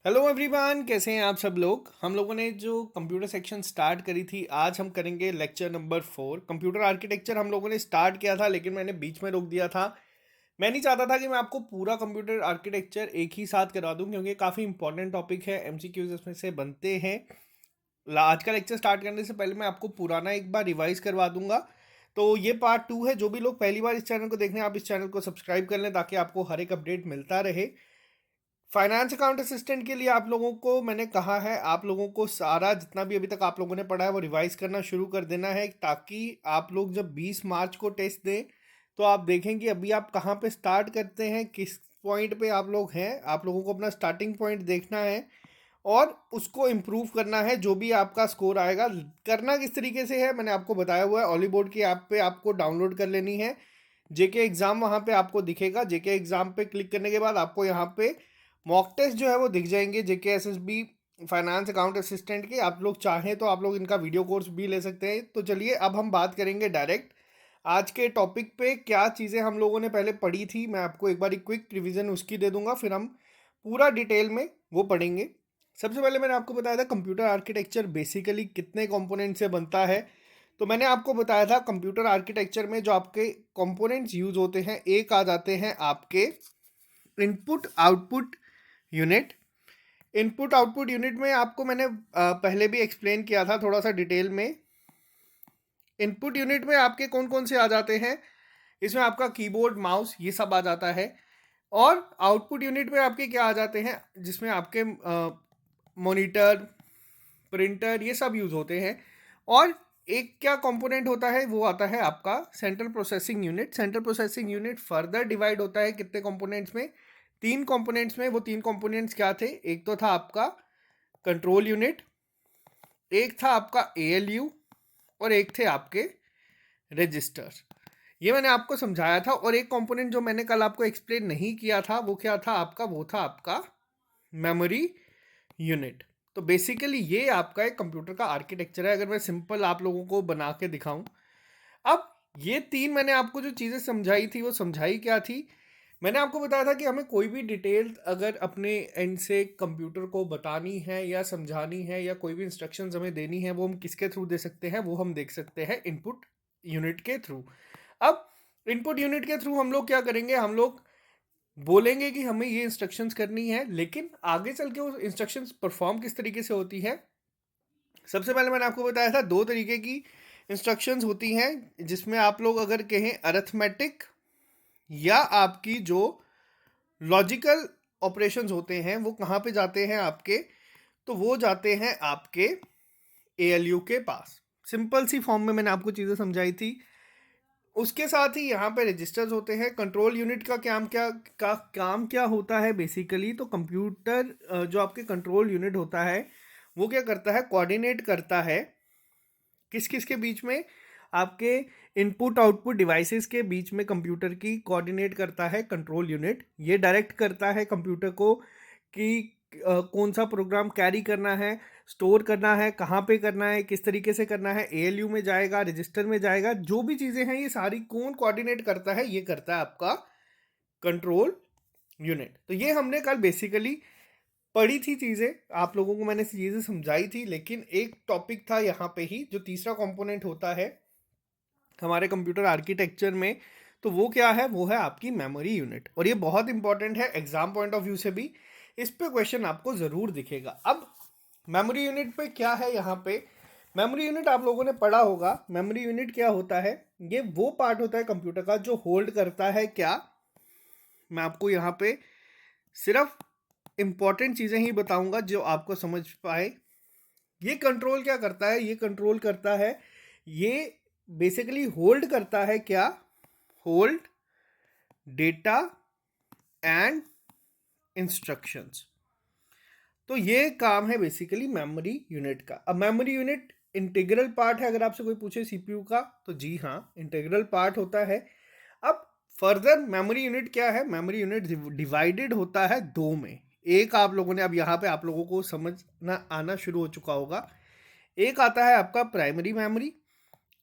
Hello everyone, कैसे हैं आप सब लोग। हम लोगों ने जो कंप्यूटर सेक्शन स्टार्ट करी थी, आज हम करेंगे लेक्चर नंबर 4। कंप्यूटर आर्किटेक्चर हम लोगों ने स्टार्ट किया था, लेकिन मैंने बीच में रोक दिया था। मैं नहीं चाहता था कि मैं आपको पूरा कंप्यूटर आर्किटेक्चर एक ही साथ करा दूं, क्योंकि काफ़ी इंपॉर्टेंट टॉपिक है, एमसीक्यूज इसमें से बनते हैं। आज का लेक्चर स्टार्ट करने से पहले मैं आपको पुराना एक बार रिवाइज करवा दूंगा। तो ये पार्ट 2 है। जो भी लोग पहली बार इस चैनल को देख रहे हैं, आप इस चैनल को सब्सक्राइब कर लें ताकि आपको हर एक अपडेट मिलता रहे। फाइनेंस अकाउंट असिस्टेंट के लिए आप लोगों को मैंने कहा है, आप लोगों को सारा जितना भी अभी तक आप लोगों ने पढ़ा है वो रिवाइज करना शुरू कर देना है, ताकि आप लोग जब 20 मार्च को टेस्ट दें तो आप देखें कि अभी आप कहाँ पे स्टार्ट करते हैं, किस पॉइंट पे आप लोग हैं। आप लोगों को अपना स्टार्टिंग पॉइंट देखना है और उसको इम्प्रूव करना है। जो भी आपका स्कोर आएगा, करना किस तरीके से है मैंने आपको बताया हुआ है। ऑली बोर्ड की ऐप पे आपको डाउनलोड कर लेनी है। जेके एग्ज़ाम वहाँ पे आपको दिखेगा। जेके एग्ज़ाम पे क्लिक करने के बाद आपको यहाँ पे मॉक टेस्ट जो है वो दिख जाएंगे, जेके एसएसबी फाइनेंस अकाउंट असिस्टेंट के। आप लोग चाहें तो आप लोग इनका वीडियो कोर्स भी ले सकते हैं। तो चलिए अब हम बात करेंगे डायरेक्ट आज के टॉपिक पे। क्या चीज़ें हम लोगों ने पहले पढ़ी थी, मैं आपको एक बार क्विक रिवीजन उसकी दे दूंगा, फिर हम पूरा डिटेल में वो पढ़ेंगे। सबसे पहले मैंने आपको बताया था कंप्यूटर आर्किटेक्चर बेसिकली कितने कंपोनेंट से बनता है। तो मैंने आपको बताया था कंप्यूटर आर्किटेक्चर में जो आपके कंपोनेंट्स यूज होते हैं, एक आ जाते हैं आपके input output unit. Input output unit में आपको मैंने पहले भी एक्सप्लेन किया था थोड़ा सा डिटेल में। इनपुट यूनिट में आपके कौन कौन से आ जाते हैं, इसमें आपका कीबोर्ड माउस ये सब आ जाता है। और आउटपुट यूनिट में आपके क्या आ जाते हैं, जिसमें आपके मॉनिटर, प्रिंटर ये सब यूज़ होते हैं। और एक क्या कंपोनेंट होता है, वो आता है आपका central processing unit. Central processing unit further divide होता है कितने कंपोनेंट्स में, 3 कंपोनेंट्स में। वो 3 कंपोनेंट्स क्या थे, एक तो था आपका कंट्रोल यूनिट, एक था आपका एएलयू और एक थे आपके रजिस्टर। ये मैंने आपको समझाया था। और एक कंपोनेंट जो मैंने कल आपको एक्सप्लेन नहीं किया था वो क्या था आपका, वो था आपका मेमोरी यूनिट। तो बेसिकली ये आपका एक कंप्यूटर का आर्किटेक्चर है, अगर मैं सिंपल आप लोगों को बना के दिखाऊं। अब ये 3 मैंने आपको जो चीज़ें समझाई थी वो समझाई क्या थी। मैंने आपको बताया था कि हमें कोई भी डिटेल अगर अपने एंड से कंप्यूटर को बतानी है या समझानी है या कोई भी इंस्ट्रक्शंस हमें देनी है, वो हम किसके थ्रू दे सकते हैं, वो हम देख सकते हैं इनपुट यूनिट के थ्रू। अब इनपुट यूनिट के थ्रू हम लोग क्या करेंगे, हम लोग बोलेंगे कि हमें ये इंस्ट्रक्शंस करनी है, लेकिन आगे चल के वो इंस्ट्रक्शंस परफॉर्म किस तरीके से होती है। सबसे पहले मैंने आपको बताया था 2 तरीके की इंस्ट्रक्शंस होती हैं, जिसमें आप लोग अगर कहें अरिथमेटिक या आपकी जो लॉजिकल ऑपरेशंस होते हैं वो कहाँ पे जाते हैं आपके, तो वो जाते हैं आपके एएलयू के पास। सिंपल सी फॉर्म में मैंने आपको चीज़ें समझाई थी। उसके साथ ही यहाँ पे रजिस्टर्स होते हैं। कंट्रोल यूनिट का काम क्या होता है बेसिकली, तो कंप्यूटर जो आपके कंट्रोल यूनिट होता है वो क्या करता है, कोऑर्डिनेट करता है किस किस के बीच में, आपके इनपुट आउटपुट डिवाइसेस के बीच में कंप्यूटर की कोऑर्डिनेट करता है कंट्रोल यूनिट। ये डायरेक्ट करता है कंप्यूटर को कि कौन सा प्रोग्राम कैरी करना है, स्टोर करना है, कहाँ पे करना है, किस तरीके से करना है। एएलयू में जाएगा, रजिस्टर में जाएगा, जो भी चीज़ें हैं ये सारी कौन कोऑर्डिनेट करता है, ये करता है आपका कंट्रोल यूनिट। तो ये हमने कल बेसिकली पढ़ी थी चीज़ें, आप लोगों को मैंने चीज़ें समझाई थी। लेकिन एक टॉपिक था यहाँ पे ही, जो तीसरा कंपोनेंट होता है हमारे कंप्यूटर आर्किटेक्चर में, तो वो क्या है, वो है आपकी मेमोरी यूनिट। और ये बहुत इंपॉर्टेंट है एग्जाम पॉइंट ऑफ व्यू से भी, इस पे क्वेश्चन आपको ज़रूर दिखेगा। अब मेमोरी यूनिट पे क्या है, यहाँ पे मेमोरी यूनिट आप लोगों ने पढ़ा होगा। मेमोरी यूनिट क्या होता है, ये वो पार्ट होता है कंप्यूटर का जो होल्ड करता है क्या, मैं आपको यहाँ पे सिर्फ इंपॉर्टेंट चीज़ें ही बताऊंगा जो आपको समझ पाए। ये कंट्रोल क्या करता है, ये कंट्रोल करता है, ये बेसिकली होल्ड करता है क्या, होल्ड डेटा एंड इंस्ट्रक्शंस। तो ये काम है बेसिकली मेमोरी यूनिट का। अब मेमोरी यूनिट इंटीग्रल पार्ट है, अगर आपसे कोई पूछे सीपीयू का तो जी हाँ इंटीग्रल पार्ट होता है। अब फर्दर मेमोरी यूनिट क्या है, मेमोरी यूनिट डिवाइडेड होता है 2 में। एक आप लोगों ने अब यहाँ पे आप लोगों को समझना आना शुरू हो चुका होगा। एक आता है आपका प्राइमरी मेमोरी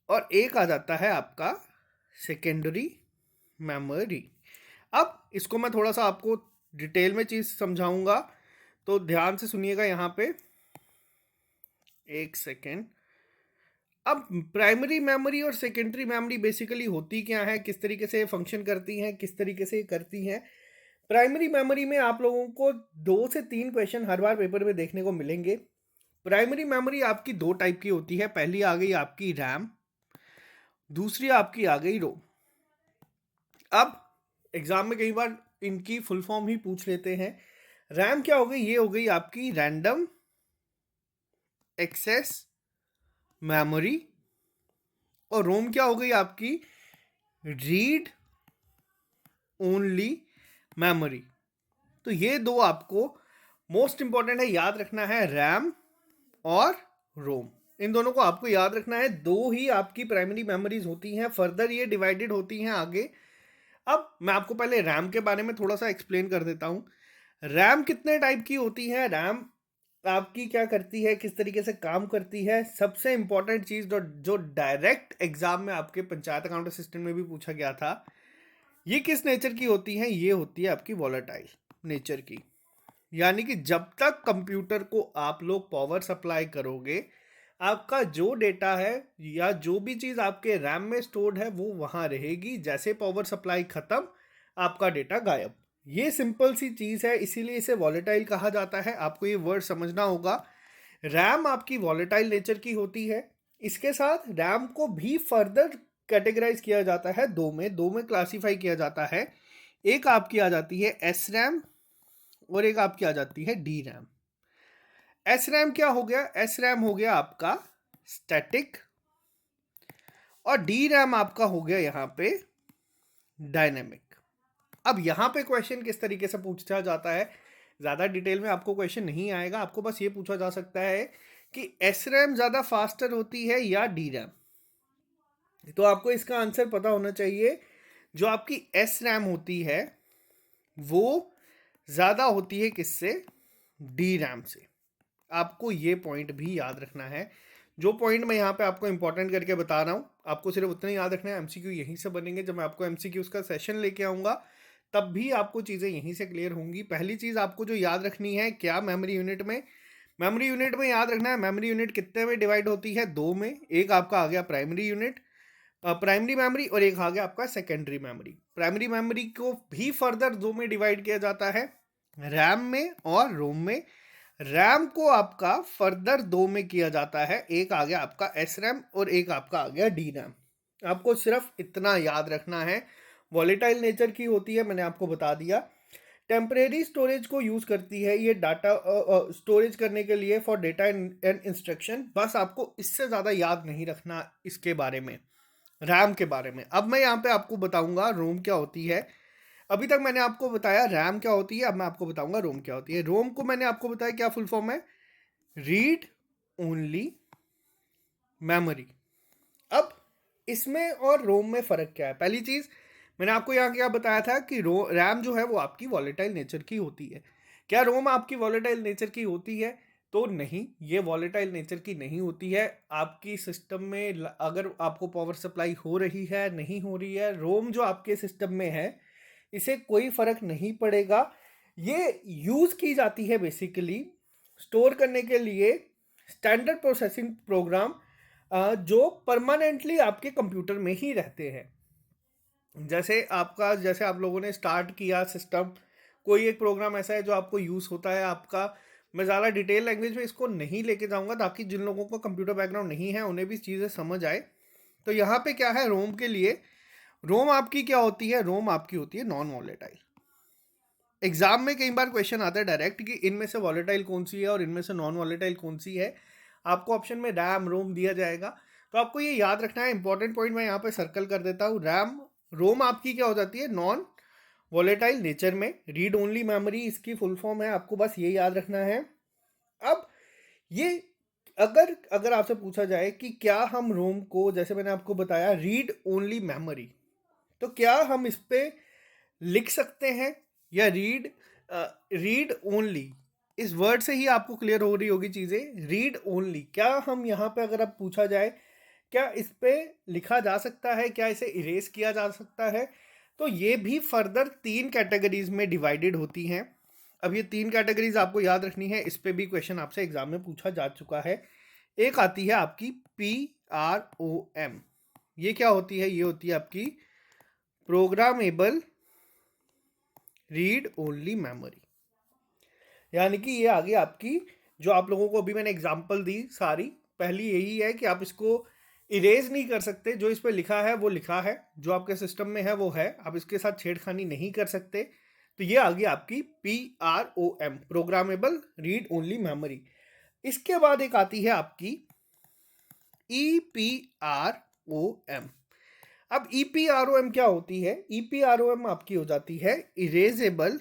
और एक आ जाता है आपका सेकेंडरी मेमोरी। अब इसको मैं थोड़ा सा आपको डिटेल में चीज़ समझाऊंगा। तो ध्यान से सुनिएगा यहाँ पे, एक सेकेंड। अब प्राइमरी मेमोरी और सेकेंडरी मेमोरी बेसिकली होती क्या है, किस तरीके से फंक्शन करती हैं, किस तरीके से करती हैं। प्राइमरी मेमोरी में आप लोगों को 2 से 3 क्वेश्चन हर बार पेपर में देखने को मिलेंगे। प्राइमरी मेमोरी आपकी 2 टाइप की होती है। पहली आ गई आपकी रैम, दूसरी आपकी आ गई रोम। अब एग्जाम में कई बार इनकी फुल फॉर्म ही पूछ लेते हैं। रैम क्या हो गई, ये हो गई आपकी रैंडम एक्सेस मेमोरी, और रोम क्या हो गई आपकी रीड ओनली मेमोरी। तो ये दो आपको मोस्ट इंपॉर्टेंट है, याद रखना है, रैम और रोम। इन दोनों को आपको याद रखना है। 2 ही आपकी प्राइमरी मेमोरीज होती हैं, फर्दर ये डिवाइडेड होती हैं आगे। अब मैं आपको पहले रैम के बारे में थोड़ा सा एक्सप्लेन कर देता हूँ। रैम कितने टाइप की होती है, रैम आपकी क्या करती है, किस तरीके से काम करती है। सबसे इंपॉर्टेंट चीज जो डायरेक्ट एग्जाम में आपके पंचायत अकाउंट असिस्टेंट में भी पूछा गया था, ये किस नेचर की होती है, ये होती है आपकी वॉलेटाइल नेचर की। यानी कि जब तक कंप्यूटर को आप लोग पावर सप्लाई करोगे, आपका जो डेटा है या जो भी चीज़ आपके रैम में स्टोर्ड है वो वहाँ रहेगी। जैसे पावर सप्लाई खत्म, आपका डेटा गायब। ये सिंपल सी चीज़ है, इसीलिए इसे वॉलेटाइल कहा जाता है। आपको ये वर्ड समझना होगा। रैम आपकी वॉलेटाइल नेचर की होती है। इसके साथ रैम को भी फर्दर कैटेगराइज किया जाता है, दो में क्लासीफाई किया जाता है। एक आपकी आ जाती है एस रैम और एक आपकी आ जाती है डी रैम। एस रैम क्या हो गया, एस रैम हो गया आपका स्टैटिक, और डी रैम आपका हो गया यहाँ पे डायनेमिक। अब यहाँ पे क्वेश्चन किस तरीके से पूछा जाता है, ज़्यादा डिटेल में आपको क्वेश्चन नहीं आएगा। आपको बस ये पूछा जा सकता है कि एस रैम ज़्यादा फास्टर होती है या डी रैम। तो आपको इसका आंसर पता होना चाहिए। जो आपकी एस रैम होती है वो ज़्यादा होती है किससे, डी रैम से। आपको ये पॉइंट भी याद रखना है। जो पॉइंट मैं यहाँ पे आपको इंपॉर्टेंट करके बता रहा हूँ, आपको सिर्फ उतना ही याद रखना है। एमसीक्यू यहीं से बनेंगे। जब मैं आपको एमसीक्यू का सेशन लेके आऊँगा तब भी आपको चीज़ें यहीं से क्लियर होंगी। पहली चीज़ आपको जो याद रखनी है, क्या मेमोरी यूनिट में, मेमोरी यूनिट में याद रखना है, मेमोरी यूनिट कितने में डिवाइड होती है, 2 में। एक आपका आ गया प्राइमरी यूनिट, प्राइमरी मेमोरी, और एक आ गया आपका सेकेंडरी मेमोरी। प्राइमरी मेमोरी को भी फर्दर 2 में डिवाइड किया जाता है, रैम में और रोम में। रैम को आपका फर्दर 2 में किया जाता है, एक आ गया आपका एस रैम और एक आपका आ गया डी रैम। आपको सिर्फ इतना याद रखना है। वॉलेटाइल नेचर की होती है, मैंने आपको बता दिया। टेम्परेरी स्टोरेज को यूज़ करती है ये डाटा स्टोरेज करने के लिए फॉर डेटा एंड इंस्ट्रक्शन। बस आपको इससे ज़्यादा याद नहीं रखना इसके बारे में, रैम के बारे में। अब मैं यहाँ पे आपको बताऊंगा रोम क्या होती है। अभी तक मैंने आपको बताया रैम क्या होती है, अब मैं आपको बताऊंगा रोम क्या होती है। रोम को मैंने आपको बताया क्या फुल फॉर्म है, रीड ओनली मेमोरी। अब इसमें और रोम में फ़र्क क्या है। पहली चीज़ मैंने आपको यहाँ क्या बताया था कि रैम जो है वो आपकी वॉलेटाइल नेचर की होती है। क्या रोम आपकी वॉलेटाइल नेचर की होती है, तो नहीं, ये वॉलेटाइल नेचर की नहीं होती है। आपकी सिस्टम में अगर आपको पावर सप्लाई हो रही है नहीं हो रही है, रोम जो आपके सिस्टम में है इसे कोई फ़र्क नहीं पड़ेगा। ये यूज़ की जाती है बेसिकली स्टोर करने के लिए स्टैंडर्ड प्रोसेसिंग प्रोग्राम जो परमानेंटली आपके कंप्यूटर में ही रहते हैं। जैसे आप लोगों ने स्टार्ट किया सिस्टम, कोई एक प्रोग्राम ऐसा है जो आपको यूज़ होता है आपका। मैं ज़्यादा डिटेल लैंग्वेज में इसको नहीं लेके जाऊंगा ताकि जिन लोगों को कंप्यूटर बैकग्राउंड नहीं है उन्हें भी चीज़ें समझ आए। तो यहाँ पे क्या है, रोम के लिए, रोम आपकी क्या होती है, रोम आपकी होती है नॉन वॉलेटाइल। एग्जाम में कई बार क्वेश्चन आता है डायरेक्ट कि इनमें से वॉलेटाइल कौन सी है और इनमें से नॉन वॉलेटाइल कौन सी है। आपको ऑप्शन में रैम रोम दिया जाएगा, तो आपको ये याद रखना है। इंपॉर्टेंट पॉइंट मैं यहाँ पे सर्कल कर देता हूँ। रैम रोम आपकी क्या हो जाती है, नॉन वॉलेटाइल नेचर में। रीड ओनली मेमोरी इसकी फुल फॉर्म है, आपको बस ये याद रखना है। अब ये अगर आपसे पूछा जाए कि क्या हम रोम को, जैसे मैंने आपको बताया रीड ओनली मेमोरी, तो क्या हम इस पे लिख सकते हैं, या रीड ओनली, इस वर्ड से ही आपको क्लियर हो रही होगी चीज़ें। रीड ओनली, क्या हम यहाँ पे अगर अब पूछा जाए क्या इस पे लिखा जा सकता है, क्या इसे इरेज किया जा सकता है, तो ये भी फर्दर 3 कैटेगरीज में डिवाइडेड होती हैं। अब ये 3 कैटेगरीज आपको याद रखनी है, इस पे भी क्वेश्चन आपसे एग्जाम में पूछा जा चुका है। एक आती है आपकी PROM, ये क्या होती है? ये होती है आपकी प्रोग्रामेबल रीड ओनली मेमोरी, यानी कि ये आगे आपकी, जो आप लोगों को अभी मैंने एग्जांपल दी सारी, पहली यही है कि आप इसको इरेज नहीं कर सकते, जो इस पर लिखा है वो लिखा है, जो आपके सिस्टम में है वो है, आप इसके साथ छेड़खानी नहीं कर सकते। तो ये आ गई आपकी PROM, programmable read only memory. इसके बाद एक आती है आपकी EPROM। अब EPROM क्या होती है? EPROM आपकी हो जाती है erasable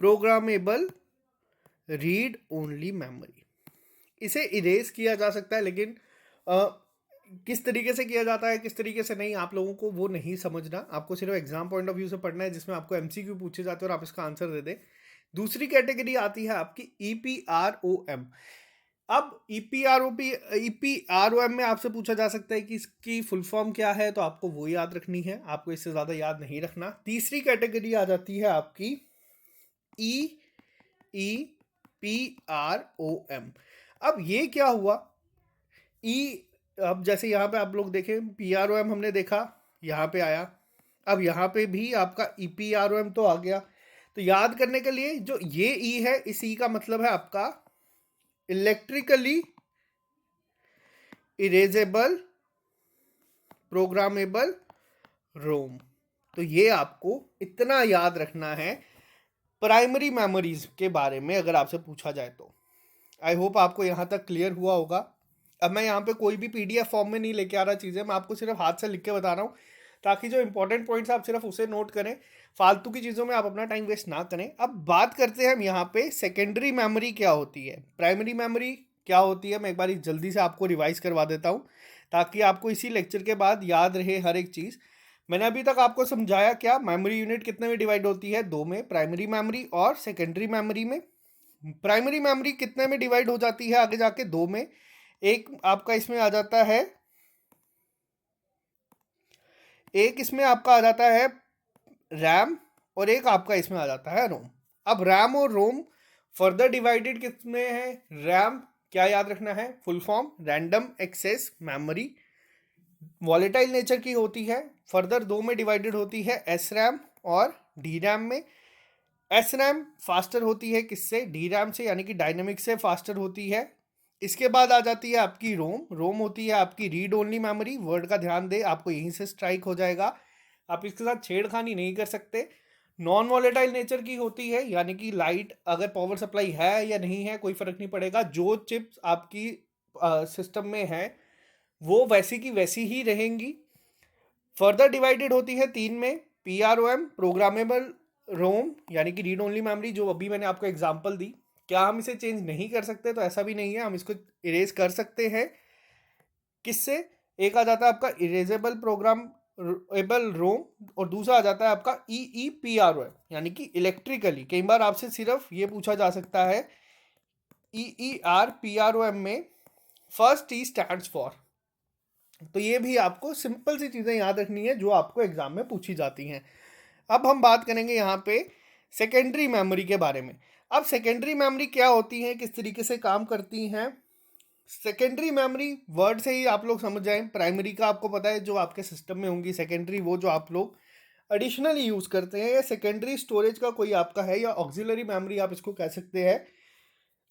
programmable read only memory. इसे इरेज किया जा सकता है, लेकिन किस तरीके से किया जाता है, किस तरीके से नहीं, आप लोगों को वो नहीं समझना, आपको सिर्फ एग्जाम पॉइंट ऑफ व्यू से पढ़ना है, जिसमें आपको MCQ पूछे जाते हैं और आप इसका आंसर दे दें। दूसरी कैटेगरी आती है आपकी EPROM। अब EPROM में आपसे पूछा जा सकता है कि इसकी फुल फॉर्म क्या है, तो आपको वो याद रखनी है, आपको इससे ज़्यादा याद नहीं रखना। तीसरी कैटेगरी आ जाती है आपकी EPROM। अब ये क्या हुआ? अब जैसे यहाँ पे आप लोग देखें, PROM हमने देखा, यहाँ पे आया, अब यहाँ पे भी आपका EPROM तो आ गया। तो याद करने के लिए जो ये E है, इस E का मतलब है आपका इलेक्ट्रिकली इरेजेबल प्रोग्रामेबल रोम। तो ये आपको इतना याद रखना है प्राइमरी मेमोरीज के बारे में अगर आपसे पूछा जाए तो। आई होप आपको यहाँ तक क्लियर हुआ होगा। अब मैं यहाँ पे कोई भी PDF फॉर्म में नहीं लेके आ रहा चीज़ें, मैं आपको सिर्फ हाथ से लिख के बता रहा हूँ, ताकि जो इंपॉर्टेंट पॉइंट्स आप सिर्फ उसे नोट करें, फालतू की चीज़ों में आप अपना टाइम वेस्ट ना करें। अब बात करते हैं हम यहाँ पे सेकेंडरी मेमोरी क्या होती है, प्राइमरी मेमोरी क्या होती है। मैं एक बार जल्दी से आपको रिवाइज करवा देता हूँ, ताकि आपको इसी लेक्चर के बाद याद रहे हर एक चीज़। मैंने अभी तक आपको समझाया क्या, मेमोरी यूनिट कितने में डिवाइड होती है? 2 में, प्राइमरी मेमोरी और सेकेंडरी मेमोरी में। प्राइमरी मेमोरी कितने में डिवाइड हो जाती है आगे जाके? 2 में। एक आपका इसमें आ जाता है, एक इसमें आपका आ जाता है रैम, और एक आपका इसमें आ जाता है रोम। अब रैम और रोम फर्दर डिवाइडेड किसमें है? रैम क्या याद रखना है? Full form random access memory, volatile nature की होती है। फर्दर 2 में डिवाइडेड होती है, SRAM और DRAM में। SRAM फास्टर होती है किससे? DRAM से, यानी कि डायनेमिक से फास्टर होती है। इसके बाद आ जाती है आपकी रोम। रोम होती है आपकी रीड ओनली मेमोरी। वर्ड का ध्यान दे, आपको यहीं से स्ट्राइक हो जाएगा, आप इसके साथ छेड़खानी नहीं कर सकते। नॉन वॉलेटाइल नेचर की होती है, यानी कि लाइट अगर पावर सप्लाई है या नहीं है कोई फर्क नहीं पड़ेगा, जो चिप्स आपकी सिस्टम में है वो वैसी की वैसी ही रहेंगी। फर्दर डिवाइडेड होती है 3 में, PROM प्रोग्रामेबल रोम, यानी कि रीड ओनली मेमोरी, जो अभी मैंने आपको एग्जांपल दी। क्या हम इसे चेंज नहीं कर सकते? तो ऐसा भी नहीं है, हम इसको इरेज कर सकते हैं। किससे? एक आ जाता है आपका इरेजेबल प्रोग्रामेबल रोम, और दूसरा आ जाता है आपका EEPROM, यानी कि इलेक्ट्रिकली। कई बार आपसे सिर्फ ये पूछा जा सकता है, EERPROM में फर्स्ट E स्टैंड्स फॉर। तो ये भी आपको सिंपल सी चीज़ें याद रखनी है जो आपको एग्जाम में पूछी जाती हैं। अब हम बात करेंगे यहाँ पे सेकेंडरी मेमोरी के बारे में। अब सेकेंडरी मेमोरी क्या होती है, किस तरीके से काम करती हैं? सेकेंडरी मेमोरी वर्ड से ही आप लोग समझ जाएं। प्राइमरी का आपको पता है जो आपके सिस्टम में होंगी, सेकेंडरी वो जो आप लोग एडिशनली यूज़ करते हैं, या सेकेंडरी स्टोरेज का कोई आपका है, या ऑक्सिलरी मेमोरी आप इसको कह सकते हैं।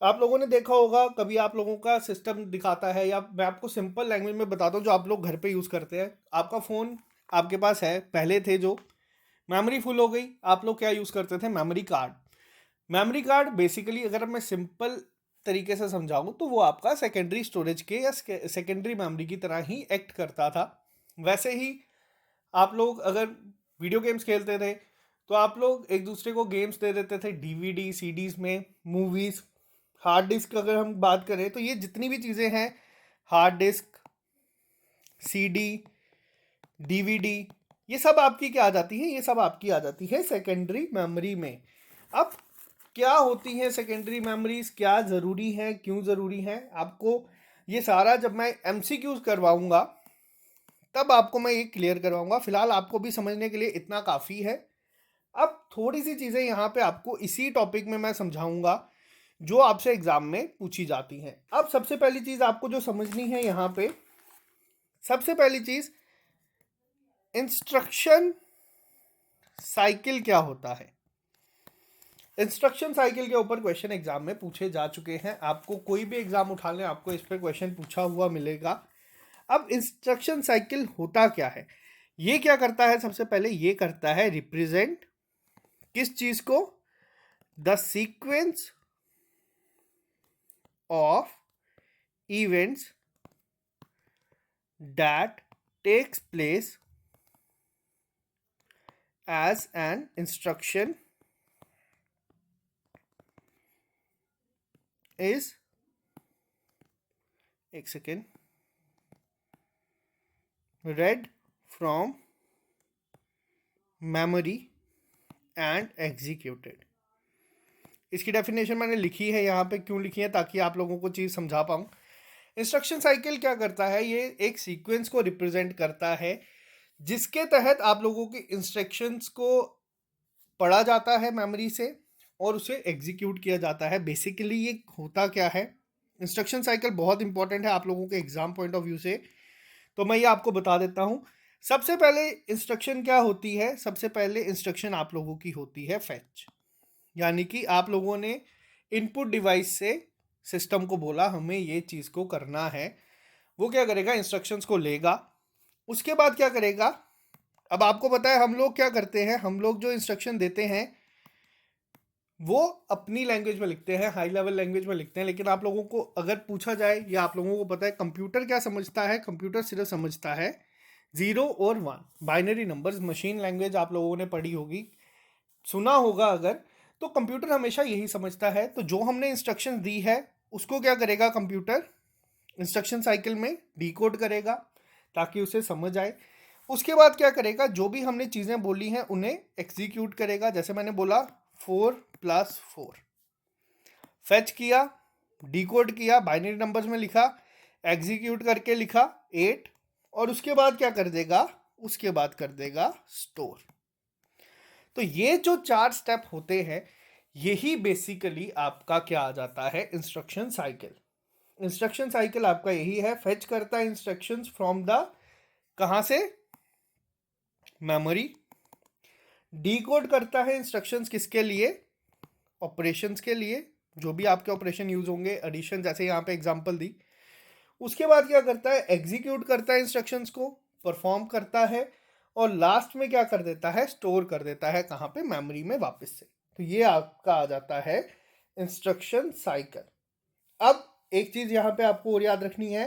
आप लोगों ने देखा होगा, कभी आप लोगों का सिस्टम दिखाता है, या मैं आपको सिंपल लैंग्वेज में बताता हूँ जो आप लोग घर पे यूज़ करते हैं। आपका फ़ोन आपके पास है, पहले थे जो, मेमोरी फुल हो गई, आप लोग क्या यूज़ करते थे? Memory card. Memory card basically अगर मैं सिंपल तरीके से समझाऊँ तो वो आपका सेकेंडरी स्टोरेज के या सेकेंडरी मेमोरी की तरह ही एक्ट करता था। वैसे ही आप लोग अगर वीडियो गेम्स खेलते थे तो आप लोग एक दूसरे को गेम्स दे देते थे, DVD CDs में, मूवीज़। हार्ड डिस्क अगर हम बात करें तो ये जितनी भी चीज़ें हैं, हार्ड डिस्क, CD, DVD, ये सब आपकी क्या आ जाती है? ये सब आपकी आ जाती है सेकेंडरी मेमोरी में। अब क्या होती हैं सेकेंडरी मेमोरीज, क्या ज़रूरी है, क्यों ज़रूरी है? आपको ये सारा जब मैं MCQs करवाऊंगा तब आपको मैं ये क्लियर करवाऊंगा। फिलहाल आपको भी समझने के लिए इतना काफ़ी है। अब थोड़ी सी चीज़ें यहाँ पे आपको इसी टॉपिक में मैं समझाऊंगा जो आपसे एग्जाम में पूछी जाती हैं। अब सबसे पहली चीज़ आपको जो समझनी है यहाँ पे, सबसे पहली चीज़ इंस्ट्रक्शन साइकिल क्या होता है। इंस्ट्रक्शन साइकिल के ऊपर क्वेश्चन एग्जाम में पूछे जा चुके हैं। आपको कोई भी एग्जाम उठा लें, आपको इस पर क्वेश्चन पूछा हुआ मिलेगा। अब इंस्ट्रक्शन साइकिल होता क्या है, ये क्या करता है, सबसे पहले ये करता है रिप्रेजेंट किस चीज को, the sequence of events that takes place as an instruction is, एक second, read from memory and executed। इसकी डेफिनेशन मैंने लिखी है यहाँ पे, क्यों लिखी है, ताकि आप लोगों को चीज़ समझा पाऊँ। इंस्ट्रक्शन साइकिल क्या करता है, ये एक सीक्वेंस को रिप्रेजेंट करता है जिसके तहत आप लोगों की इंस्ट्रक्शंस को पढ़ा जाता है मेमोरी से और उसे एग्जीक्यूट किया जाता है। बेसिकली ये होता क्या है, इंस्ट्रक्शन साइकिल बहुत इंपॉर्टेंट है आप लोगों के एग्जाम पॉइंट ऑफ व्यू से, तो मैं ये आपको बता देता हूँ। सबसे पहले इंस्ट्रक्शन क्या होती है, सबसे पहले इंस्ट्रक्शन आप लोगों की होती है फैच, यानी कि आप लोगों ने इनपुट डिवाइस से सिस्टम को बोला हमें ये चीज़ को करना है, वो क्या करेगा, इंस्ट्रक्शंस को लेगा। उसके बाद क्या करेगा, अब आपको पता है हम लोग क्या करते हैं, हम लोग जो इंस्ट्रक्शन देते हैं वो अपनी लैंग्वेज में लिखते हैं, हाई लेवल लैंग्वेज में लिखते हैं। लेकिन आप लोगों को अगर पूछा जाए या आप लोगों को पता है कंप्यूटर क्या समझता है, कंप्यूटर सिर्फ समझता है 0 और 1 बाइनरी नंबर्स। मशीन लैंग्वेज आप लोगों ने पढ़ी होगी, सुना होगा अगर, तो कंप्यूटर हमेशा यही समझता है। तो जो हमने इंस्ट्रक्शन दी है उसको क्या करेगा कंप्यूटर, इंस्ट्रक्शन साइकिल में डिकोड करेगा ताकि उसे समझ आए। उसके बाद क्या करेगा, जो भी हमने चीज़ें बोली हैं उन्हें एग्जीक्यूट करेगा। जैसे मैंने बोला 4+4 फेच किया, डिकोड किया, बाइनरी नंबर्स में लिखा, एग्जीक्यूट करके लिखा 8, और उसके बाद क्या कर देगा, उसके बाद कर देगा स्टोर। तो ये जो 4 स्टेप होते हैं यही बेसिकली आपका क्या आ जाता है, इंस्ट्रक्शन साइकिल। इंस्ट्रक्शन साइकिल आपका यही है, फेच करता है इंस्ट्रक्शंस फ्रॉम द, कहां से, मेमोरी, डिकोड करता है इंस्ट्रक्शंस किसके लिए, ऑपरेशंस के लिए, जो भी आपके ऑपरेशन यूज होंगे, एडिशन जैसे यहाँ पे एग्जांपल दी। उसके बाद क्या करता है, एग्जीक्यूट करता है इंस्ट्रक्शंस को, परफॉर्म करता है, और लास्ट में क्या कर देता है, स्टोर कर देता है, कहाँ पे, मेमोरी में वापस से। तो ये आपका आ जाता है इंस्ट्रक्शन साइकिल। अब एक चीज यहाँ पे आपको और याद रखनी है,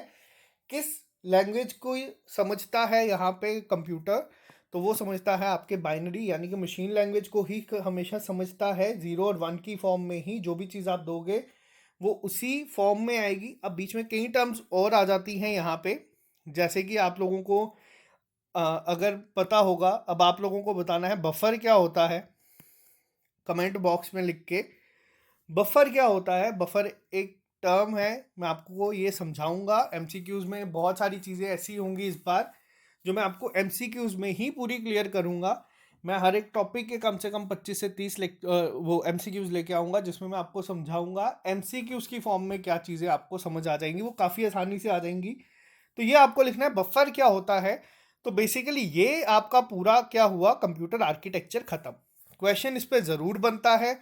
किस लैंग्वेज को समझता है यहाँ पे कंप्यूटर, तो वो समझता है आपके बाइनरी यानी कि मशीन लैंग्वेज को ही हमेशा समझता है। 0 और 1 की फॉर्म में ही जो भी चीज़ आप दोगे वो उसी फॉर्म में आएगी। अब बीच में कई टर्म्स और आ जाती हैं यहाँ पे, जैसे कि आप लोगों को अगर पता होगा, अब आप लोगों को बताना है बफर क्या होता है, कमेंट बॉक्स में लिख के। बफर क्या होता है, बफर एक टर्म है, मैं आपको ये समझाऊंगा एमसीक्यूज में। बहुत सारी चीज़ें ऐसी होंगी इस बार जो मैं आपको एमसीक्यूज में ही पूरी क्लियर करूंगा। मैं हर एक टॉपिक के कम से कम 25 से 30 वो एमसीक्यूज लेके आऊंगा जिसमें मैं आपको समझाऊंगा एमसीक्यूज की फॉर्म में क्या चीज़ें आपको समझ आ जाएंगी, वो काफ़ी आसानी से आ जाएंगी। तो ये आपको लिखना है बफर क्या होता है। तो बेसिकली ये आपका पूरा क्या हुआ, कंप्यूटर आर्किटेक्चर खत्म। क्वेश्चन इस पर ज़रूर बनता है,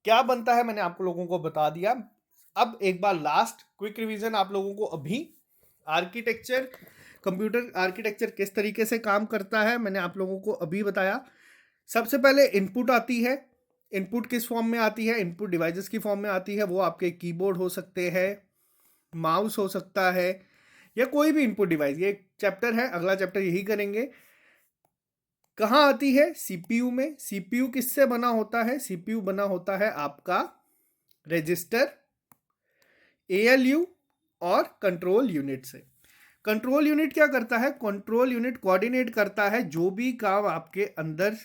क्या बनता है मैंने आप लोगों को बता दिया। अब एक बार लास्ट क्विक रिवीजन आप लोगों को, अभी आर्किटेक्चर, कंप्यूटर आर्किटेक्चर किस तरीके से काम करता है मैंने आप लोगों को अभी बताया। सबसे पहले इनपुट आती है, इनपुट किस फॉर्म में आती है, इनपुट डिवाइसेस की फॉर्म में आती है। वो आपके कीबोर्ड हो सकते हैं, माउस हो सकता है, या कोई भी इनपुट डिवाइस। ये एक चैप्टर है, अगला चैप्टर यही करेंगे। कहाँ आती है, सीपीयू में। सीपीयू किससे बना होता है, सीपीयू बना होता है आपका रजिस्टर, एएलयू और कंट्रोल यूनिट से। कंट्रोल यूनिट क्या करता है, कंट्रोल यूनिट कोऑर्डिनेट करता है जो भी काम आपके अंदर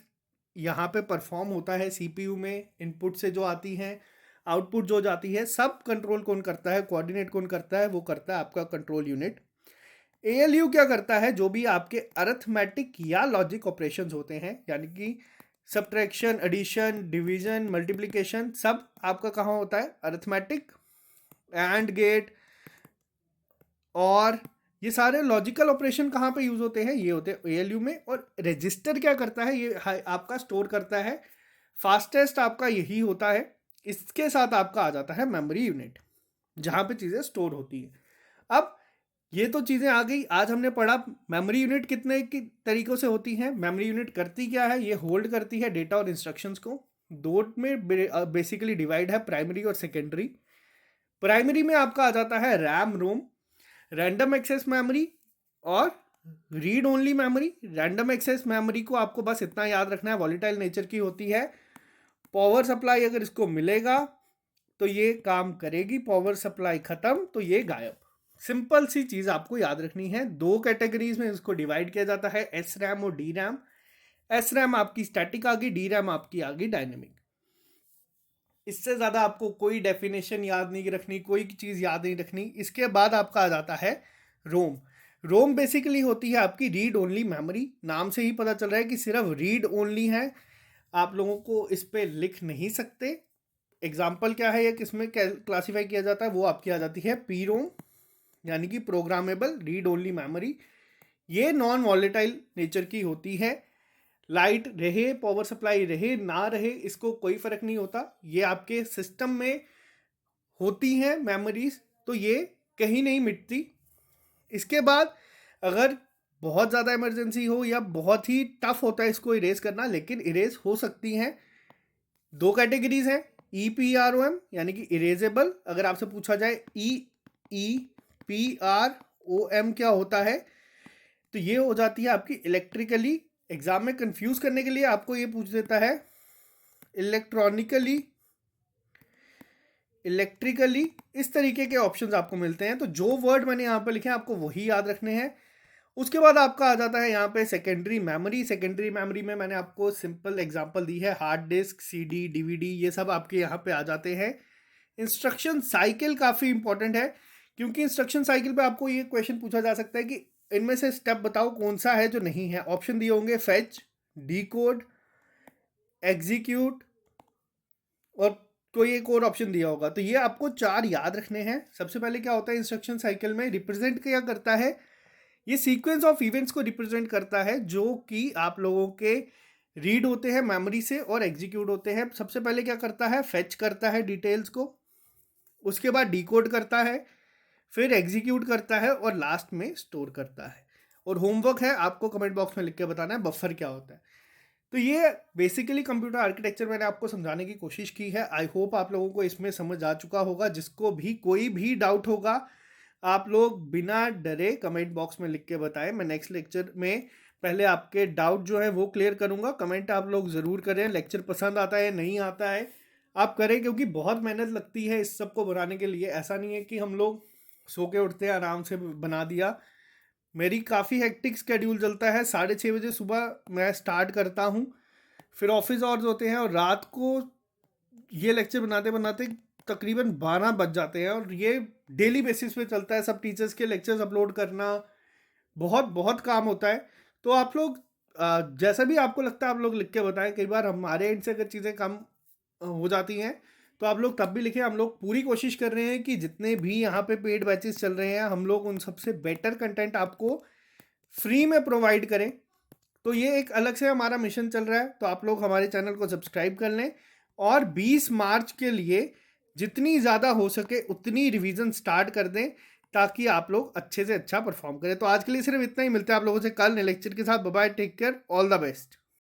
यहाँ पे परफॉर्म होता है सीपीयू में। इनपुट से जो आती है, आउटपुट जो जाती है, सब कंट्रोल कौन करता है, कोऑर्डिनेट कौन करता है, वो करता है आपका कंट्रोल यूनिट। ALU क्या करता है, जो भी आपके अरिथमेटिक या लॉजिक ऑपरेशंस होते हैं, यानी कि सब्ट्रैक्शन, एडिशन, डिवीजन, मल्टीप्लिकेशन, सब आपका कहाँ होता है, अरिथमेटिक, एंड गेट, और ये सारे लॉजिकल ऑपरेशन कहाँ पे यूज होते हैं, ये होते हैं ALU में। और रजिस्टर क्या करता है, ये आपका स्टोर करता है। फास्टेस्ट आपका यही होता है। इसके साथ आपका आ जाता है मेमोरी यूनिट, जहाँ पे चीज़ें स्टोर होती है। अब ये तो चीज़ें आ गई। आज हमने पढ़ा मेमोरी यूनिट कितने की तरीक़ों से होती हैं। मेमोरी यूनिट करती क्या है, ये होल्ड करती है डेटा और इंस्ट्रक्शंस को। दो में बेसिकली डिवाइड है, प्राइमरी और सेकेंडरी। प्राइमरी में आपका आ जाता है RAM, ROM, random access memory और read only memory. Random access memory को आपको बस इतना याद रखना है, वॉलेटाइल नेचर की होती है। पावर सप्लाई अगर इसको मिलेगा तो ये काम करेगी, पावर सप्लाई खत्म तो ये गायब। सिंपल सी चीज़ आपको याद रखनी है। दो कैटेगरीज में इसको डिवाइड किया जाता है, एस रैम और डी रैम। एस रैम आपकी स्टैटिक आ गई, डी रैम आपकी आ गई डायनेमिक। इससे ज़्यादा आपको कोई डेफिनेशन याद नहीं रखनी, कोई चीज़ याद नहीं रखनी। इसके बाद आपका आ जाता है रोम। रोम बेसिकली होती है आपकी रीड ओनली मेमोरी। नाम से ही पता चल रहा है कि सिर्फ रीड ओनली है, आप लोगों को इस पर लिख नहीं सकते। एग्जाम्पल क्या है, या किस में क्लासीफाई किया जाता है, वो आपकी आ जाती है पी रोम, यानी कि प्रोग्रामेबल रीड ओनली मेमोरी। ये नॉन वॉलेटाइल नेचर की होती है। लाइट रहे, पावर सप्लाई रहे ना रहे, इसको कोई फर्क नहीं होता। ये आपके सिस्टम में होती हैं मेमोरीज, तो ये कहीं नहीं मिटती। इसके बाद अगर बहुत ज़्यादा इमरजेंसी हो या बहुत ही टफ होता है इसको इरेज करना, लेकिन इरेज हो सकती हैं। दो कैटेगरीज हैं, EPROM यानी कि इरेजेबल। अगर आपसे पूछा जाए EPROM क्या होता है, तो ये हो जाती है आपकी इलेक्ट्रिकली। एग्जाम में कंफ्यूज करने के लिए आपको ये पूछ देता है इलेक्ट्रिकली, इस तरीके के ऑप्शंस आपको मिलते हैं। तो जो वर्ड मैंने यहाँ पे लिखे हैं आपको वही याद रखने हैं। उसके बाद आपका आ जाता है यहाँ पे सेकेंडरी मेमोरी। सेकेंडरी मेमोरी में मैंने आपको सिंपल एग्जांपल दी है, हार्ड डिस्क, CD, DVD, ये सब आपके यहाँ पे आ जाते हैं। इंस्ट्रक्शन साइकिल काफ़ी इंपॉर्टेंट है, क्योंकि इंस्ट्रक्शन साइकिल पे आपको ये क्वेश्चन पूछा जा सकता है कि इनमें से स्टेप बताओ कौन सा है जो नहीं है। ऑप्शन दिए होंगे फेच, डिकोड, एग्जीक्यूट और कोई एक और ऑप्शन दिया होगा। तो ये आपको 4 याद रखने हैं। सबसे पहले क्या होता है इंस्ट्रक्शन साइकिल में, रिप्रेजेंट क्या करता है, ये सीक्वेंस ऑफ इवेंट्स को रिप्रेजेंट करता है जो कि आप लोगों के रीड होते हैं मेमोरी से और एग्जीक्यूट होते हैं। सबसे पहले क्या करता है, फेच करता है डिटेल्स को, उसके बाद डिकोड करता है, फिर एग्जीक्यूट करता है और लास्ट में स्टोर करता है। और होमवर्क है, आपको कमेंट बॉक्स में लिख के बताना है बफर क्या होता है। तो ये बेसिकली कंप्यूटर आर्किटेक्चर मैंने आपको समझाने की कोशिश की है। आई होप आप लोगों को इसमें समझ आ चुका होगा। जिसको भी कोई भी डाउट होगा, आप लोग बिना डरे कमेंट बॉक्स में लिख के बताएं। मैं नेक्स्ट लेक्चर में पहले आपके डाउट जो है वो क्लियर करूंगा। कमेंट आप लोग ज़रूर करें। लेक्चर पसंद आता है नहीं आता है आप करें, क्योंकि बहुत मेहनत लगती है इस सब को बनाने के लिए। ऐसा नहीं है कि हम लोग सो के उठते हैं आराम से बना दिया। मेरी काफ़ी हेक्टिक स्केड्यूल चलता है। 6:30 बजे सुबह मैं स्टार्ट करता हूँ, फिर ऑफिस आवर्स होते हैं और रात को ये लेक्चर बनाते बनाते तकरीबन 12 बज जाते हैं। और ये डेली बेसिस पे चलता है। सब टीचर्स के लेक्चर्स अपलोड करना बहुत बहुत काम होता है। तो आप लोग जैसा भी आपको लगता है आप लोग लिख के बताएं। कई बार हमारे एंड से अगर चीज़ें कम हो जाती हैं तो आप लोग तब भी लिखें। हम लोग पूरी कोशिश कर रहे हैं कि जितने भी यहाँ पे पेड बैचेस चल रहे हैं, हम लोग उन सबसे बेटर कंटेंट आपको फ्री में प्रोवाइड करें। तो ये एक अलग से हमारा मिशन चल रहा है। तो आप लोग हमारे चैनल को सब्सक्राइब कर लें और 20 मार्च के लिए जितनी ज़्यादा हो सके उतनी रिवीजन स्टार्ट कर दें, ताकि आप लोग अच्छे से अच्छा परफॉर्म करें। तो आज के लिए सिर्फ इतना ही। मिलते हैं आप लोगों से कल नए लेक्चर के साथ। Bye bye, take care, all the best.